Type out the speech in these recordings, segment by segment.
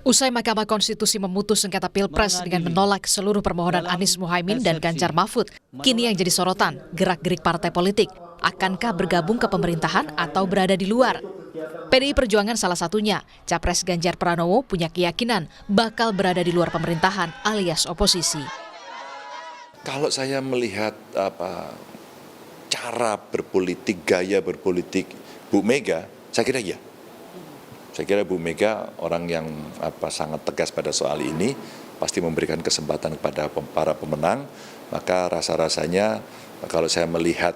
Usai Mahkamah Konstitusi memutus sengketa Pilpres dengan menolak seluruh permohonan Anies Muhaimin dan Ganjar Mahfud, kini yang jadi sorotan gerak-gerik partai politik. Akankah bergabung ke pemerintahan atau berada di luar? PDI Perjuangan salah satunya. Capres Ganjar Pranowo punya keyakinan bakal berada di luar pemerintahan alias oposisi. Kalau saya melihat cara berpolitik, gaya berpolitik Bu Mega, saya kira ya. Saya kira Bu Mega orang yang sangat tegas pada soal ini, pasti memberikan kesempatan kepada para pemenang, maka rasa-rasanya kalau saya melihat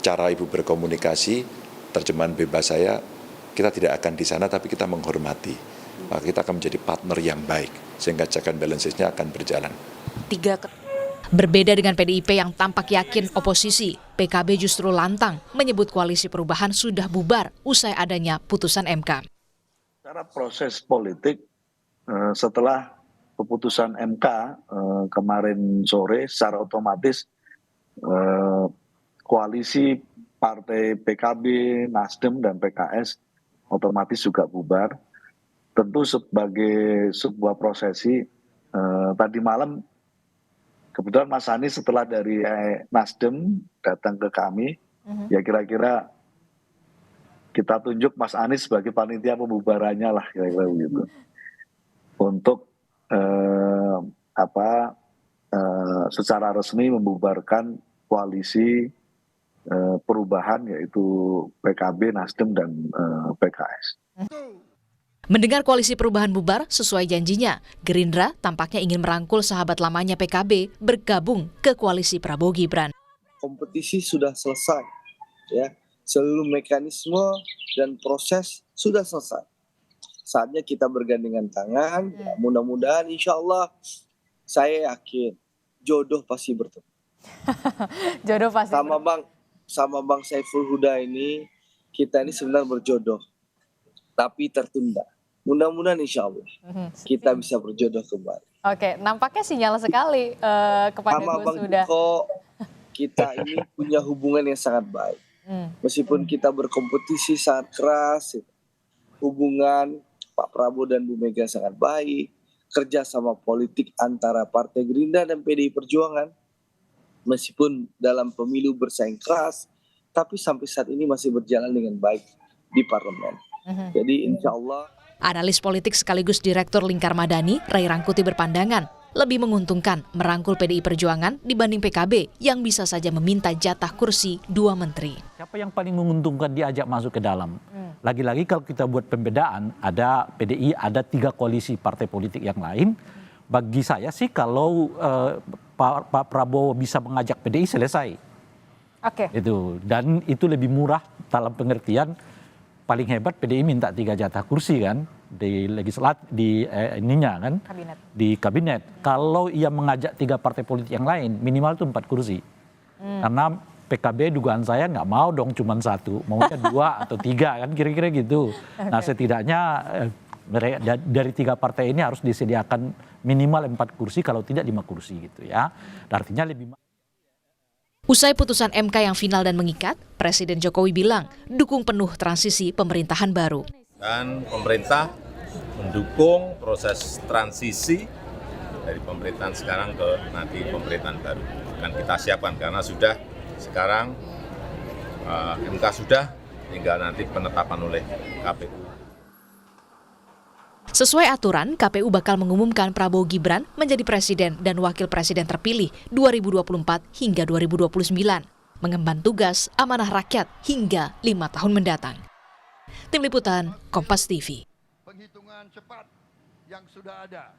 cara Ibu berkomunikasi, terjemahan bebas saya, kita tidak akan di sana tapi kita menghormati. Maka kita akan menjadi partner yang baik, sehingga check and balances-nya akan berjalan. Berbeda dengan PDIP yang tampak yakin oposisi, PKB justru lantang menyebut koalisi perubahan sudah bubar usai adanya putusan MK. Secara proses politik setelah keputusan MK kemarin sore secara otomatis koalisi partai PKB, Nasdem dan PKS otomatis juga bubar. Tentu sebagai sebuah prosesi tadi malam kebetulan Mas Anies setelah dari Nasdem datang ke kami, ya kira-kira kita tunjuk Mas Anies sebagai panitia pembubarannya lah kira-kira begitu. Untuk secara resmi membubarkan koalisi perubahan yaitu PKB, Nasdem dan PKS. Mendengar koalisi perubahan bubar sesuai janjinya, Gerindra tampaknya ingin merangkul sahabat lamanya PKB bergabung ke koalisi Prabowo Gibran. Kompetisi sudah selesai, ya. Seluruh mekanisme dan proses sudah selesai. Saatnya kita bergandengan tangan, ya, mudah-mudahan insya Allah saya yakin jodoh pasti bertemu. Jodoh pasti. Sama Bang Saiful Huda ini, kita ini sebenarnya berjodoh, tapi tertunda. Mudah-mudahan insya Allah kita bisa berjodoh kembali. Oke, nampaknya sinyal sekali kepada Gus Huda. Kita ini punya hubungan yang sangat baik. Meskipun kita berkompetisi sangat keras, hubungan Pak Prabowo dan Bu Mega sangat baik, kerjasama politik antara Partai Gerindra dan PDI Perjuangan, meskipun dalam pemilu bersaing keras, tapi sampai saat ini masih berjalan dengan baik di parlemen. Jadi insya Allah. Analis politik sekaligus Direktur Lingkar Madani, Ray Rangkuti berpandangan lebih menguntungkan merangkul PDI Perjuangan dibanding PKB yang bisa saja meminta jatah kursi 2 menteri. Siapa yang paling menguntungkan diajak masuk ke dalam? Lagi-lagi kalau kita buat pembedaan, ada PDI, ada 3 koalisi partai politik yang lain. Bagi saya sih kalau Pak Prabowo bisa mengajak PDI selesai. Dan itu lebih murah dalam pengertian paling hebat PDI minta 3 jatah kursi kan di kabinet. Kalau ia mengajak 3 partai politik yang lain minimal itu 4 kursi. Karena PKB dugaan saya nggak mau dong cuma 1, maunya 2 atau 3 kan kira-kira gitu. Nah setidaknya dari 3 partai ini harus disediakan minimal 4 kursi kalau tidak 5 kursi gitu ya. Artinya lebih. Usai putusan MK yang final dan mengikat, Presiden Jokowi bilang dukung penuh transisi pemerintahan baru. Dan pemerintah mendukung proses transisi dari pemerintahan sekarang ke nanti pemerintahan baru. Akan kita siapkan karena sudah sekarang MK sudah, tinggal nanti penetapan oleh KPU. Sesuai aturan, KPU bakal mengumumkan Prabowo Gibran menjadi presiden dan wakil presiden terpilih 2024 hingga 2029. Mengemban tugas amanah rakyat hingga 5 tahun mendatang. Tim Liputan, Kompas TV. Penghitungan cepat yang sudah ada.